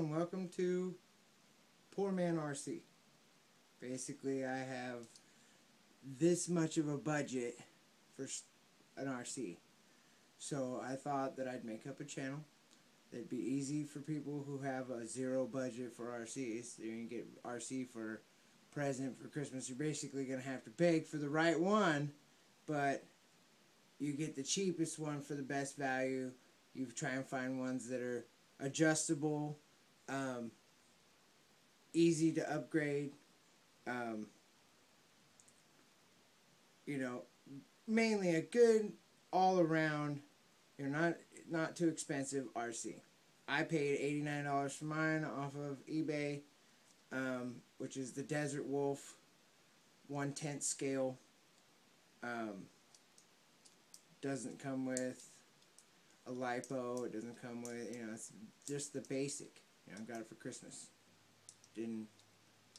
and welcome to Poor Man RC. Basically, I have this much of a budget for an RC. So I thought that I'd make up a channel that'd be easy for people who have a zero budget for RCs. You can get RC for present for Christmas. You're basically going to have to beg for the right one, but you get the cheapest one for the best value. You try and find ones that are adjustable, easy to upgrade, you know, mainly a good all-around, not too expensive RC. I paid $89 for mine off of eBay, which is the Desert Wolf 1/10 scale. Doesn't come with a lipo. It doesn't come with, it's just the basic. I got it for Christmas.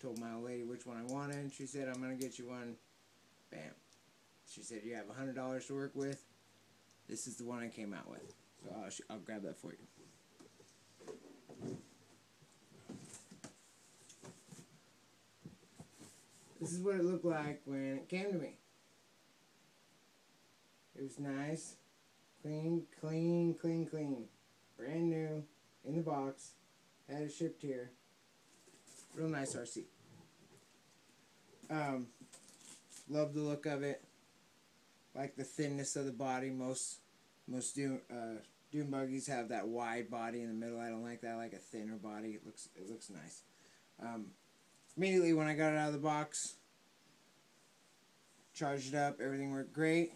Told my old lady which one I wanted, and she said, I'm going to get you one. Bam. She said, you have $100 to work with. This is the one I came out with. So I'll grab that for you. This is what it looked like when it came to me. It was nice. Clean. Brand new. In the box. Had it shipped here. Real nice RC. Love the look of it. Like the thinness of the body. Most dune buggies have that wide body in the middle. I don't like that. I like a thinner body. It looks nice. Immediately when I got it out of the box, charged it up, everything worked great.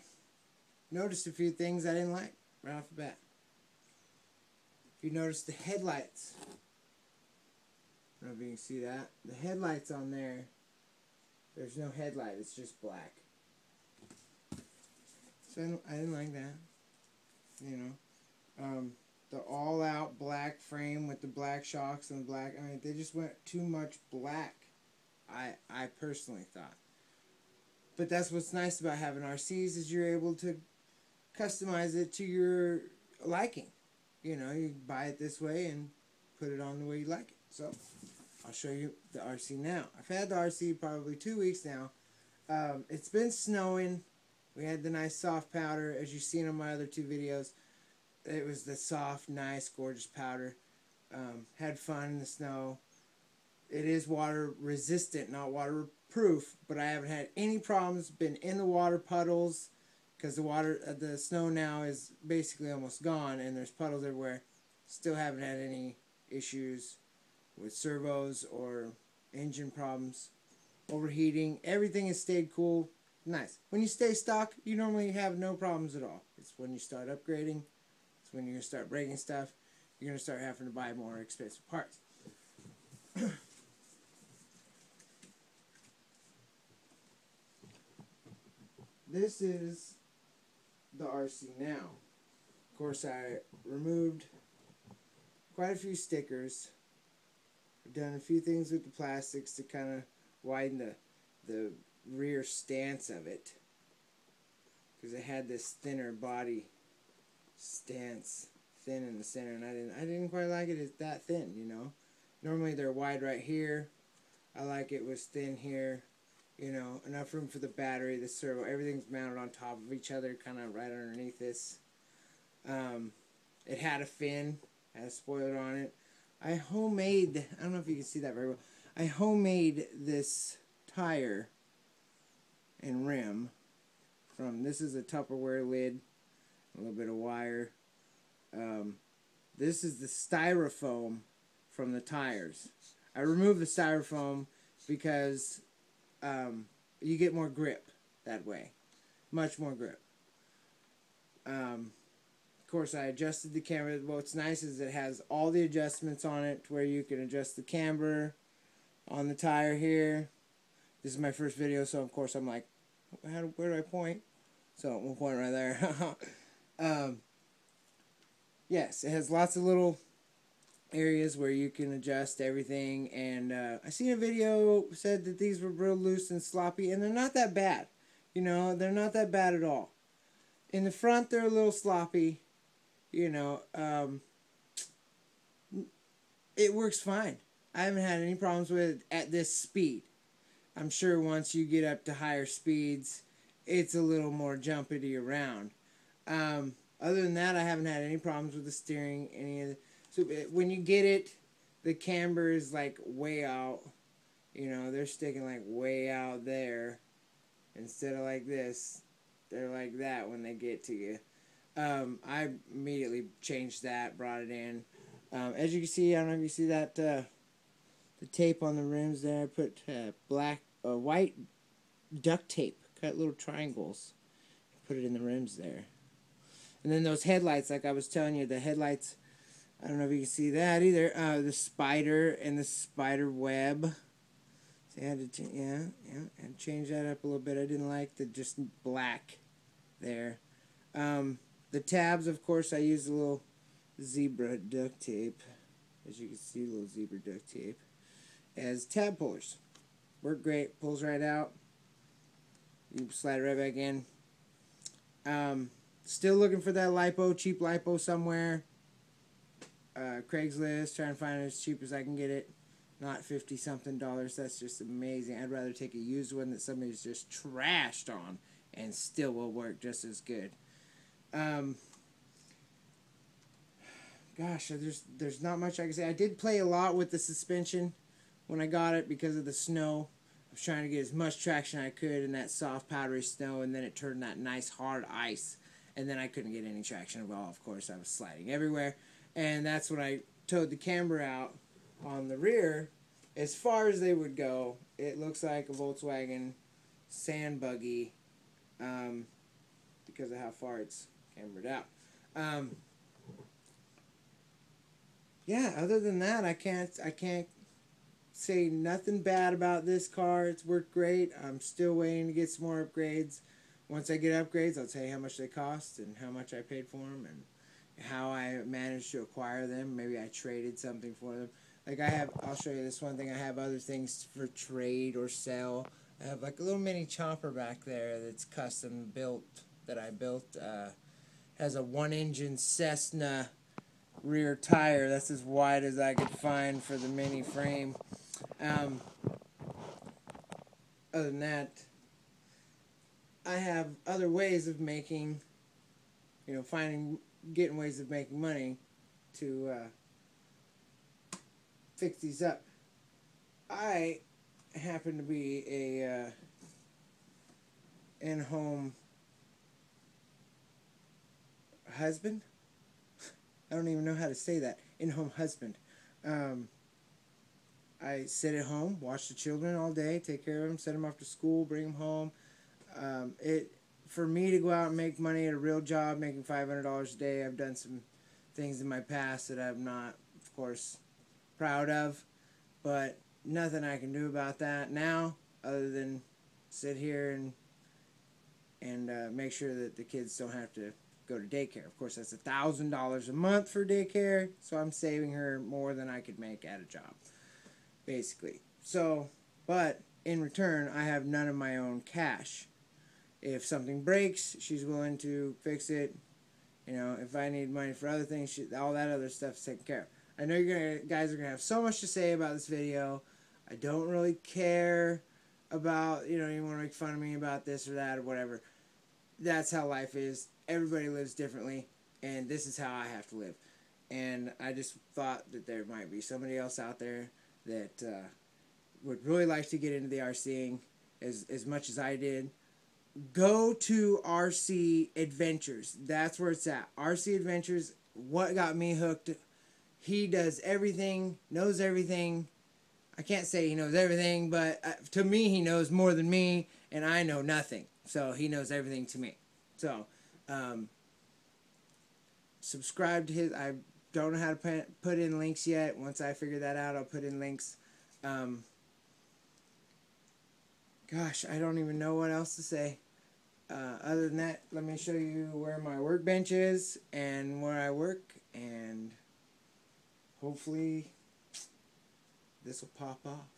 Noticed a few things I didn't like right off the bat. If you notice the headlights, I don't know if you can see that. The headlights on there, there's no headlight, it's just black. So I didn't like that. The all-out black frame with the black shocks and the black, they just went too much black, I personally thought. But that's what's nice about having RCs, is you're able to customize it to your liking. You buy it this way and put it on the way you like it. So I'll show you the RC now. I've had the RC probably 2 weeks now. It's been snowing. We had the nice soft powder, as you've seen on my other two videos. It was the soft, nice, gorgeous powder. Had fun in the snow. It is water resistant, not waterproof, but I haven't had any problems. Been in the water puddles, because the snow now is basically almost gone, and there's puddles everywhere. Still haven't had any issues with servos or engine problems, overheating. Everything has stayed cool. Nice. When you stay stock, you normally have no problems at all. It's when you start upgrading, it's when you're going to start breaking stuff, you're going to start having to buy more expensive parts. This is the RC now. Of course, I removed quite a few stickers. I've done a few things with the plastics to kind of widen the rear stance of it, because it had this thinner body stance, thin in the center, and I didn't quite like it as that thin. Normally they're wide right here. I like it was thin here. Enough room for the battery, the servo, everything's mounted on top of each other, kind of right underneath this. It had a fin, had a spoiler on it. I don't know if you can see that very well, I homemade this tire and rim from, this is a Tupperware lid, a little bit of wire. This is the styrofoam from the tires. I removed the styrofoam because you get more grip that way. Much more grip. Of course, I adjusted the camber. What's nice is it has all the adjustments on it, where you can adjust the camber on the tire here. This is my first video, so of course I'm like, where do I point? So we'll point right there. Yes, it has lots of little areas where you can adjust everything, and I seen a video said that these were real loose and sloppy, and they're not that bad. They're not that bad at all. In the front, they're a little sloppy. it works fine. I haven't had any problems with it at this speed. I'm sure once you get up to higher speeds, it's a little more jumpity around. Other than that, I haven't had any problems with the steering. Any of the, so when you get it, the camber is like way out. You know, they're sticking like way out there instead of like this. They're like that when they get to you. I immediately changed that, brought it in. As you can see, I don't know if you see that the tape on the rims there. I put white duct tape, cut little triangles, put it in the rims there. And then those headlights, like I was telling you, the headlights, I don't know if you can see that either. The spider and the spider web. So I had to, and change that up a little bit. I didn't like the just black there. The tabs, of course, I used a little zebra duct tape. As you can see, a little zebra duct tape as tab pullers. Work great, pulls right out. You slide it right back in. Still looking for that lipo, cheap lipo somewhere. Craigslist, trying to find it as cheap as I can get it. Not $50-something. That's just amazing. I'd rather take a used one that somebody's just trashed on and still will work just as good. Gosh, there's not much I can say. I did play a lot with the suspension when I got it because of the snow. I was trying to get as much traction I could in that soft, powdery snow, and then it turned that nice, hard ice. And then I couldn't get any traction at all. Of course, I was sliding everywhere. And that's when I towed the camber out on the rear. As far as they would go, it looks like a Volkswagen sand buggy because of how far it's cambered out. Yeah, other than that, I can't say nothing bad about this car. It's worked great. I'm still waiting to get some more upgrades. Once I get upgrades, I'll tell you how much they cost and how much I paid for them and how I managed to acquire them. Maybe I traded something for them. Like I'll show you this one thing. I have other things for trade or sell. I have like a little mini chopper back there that's custom built, that I built. Has a 1-engine Cessna rear tire. That's as wide as I could find for the mini frame. Other than that, I have other ways of making, getting ways of making money to fix these up. I happen to be a in-home husband. I don't even know how to say that. In-home husband. I sit at home, watch the children all day, take care of them, send them off to school, bring them home. For me to go out and make money at a real job, making $500 a day, I've done some things in my past that I'm not, of course, proud of, but nothing I can do about that now other than sit here and make sure that the kids don't have to go to daycare. Of course, that's $1,000 a month for daycare, so I'm saving her more than I could make at a job, basically. So, but in return, I have none of my own cash. If something breaks, she's willing to fix it. If I need money for other things, all that other stuff is taken care of. I know guys are going to have so much to say about this video. I don't really care about, you want to make fun of me about this or that or whatever. That's how life is. Everybody lives differently, and this is how I have to live. And I just thought that there might be somebody else out there that would really like to get into the RCing as much as I did. Go to RC Adventures. That's where it's at. RC Adventures, what got me hooked. He does everything, knows everything. I can't say he knows everything, but to me, he knows more than me, and I know nothing. So he knows everything to me. So, subscribe to his. I don't know how to put in links yet. Once I figure that out, I'll put in links. Gosh, I don't even know what else to say. Other than that, let me show you where my workbench is and where I work, and hopefully this will pop off.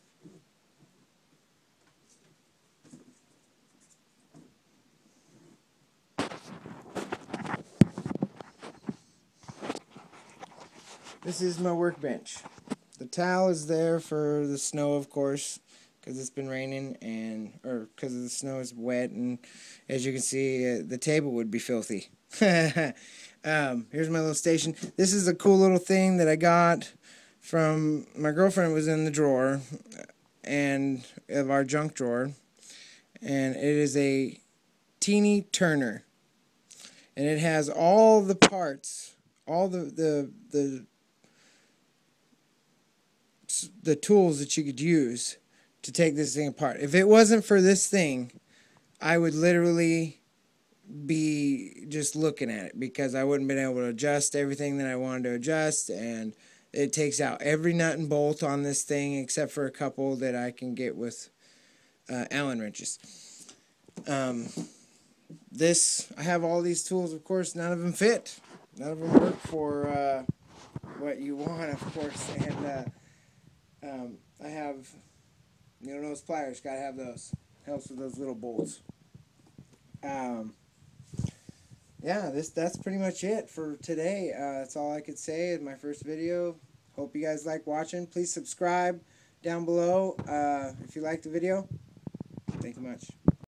This is my workbench. The towel is there for the snow, of course, because it's been raining, or because the snow is wet, and as you can see, the table would be filthy. Here's my little station. This is a cool little thing that I got from my girlfriend. It was in the drawer and of our junk drawer, and it is a teeny turner, and it has all the parts, all the tools that you could use to take this thing apart. If it wasn't for this thing, I would literally be just looking at it, because I wouldn't been able to adjust everything that I wanted to adjust, and it takes out every nut and bolt on this thing except for a couple that I can get with Allen wrenches. I have all these tools, of course. None of them fit. None of them work for what you want, of course. And I have, those pliers. Gotta have those. Helps with those little bolts. Yeah, that's pretty much it for today. That's all I could say in my first video. Hope you guys like watching. Please subscribe down below if you like the video. Thank you much.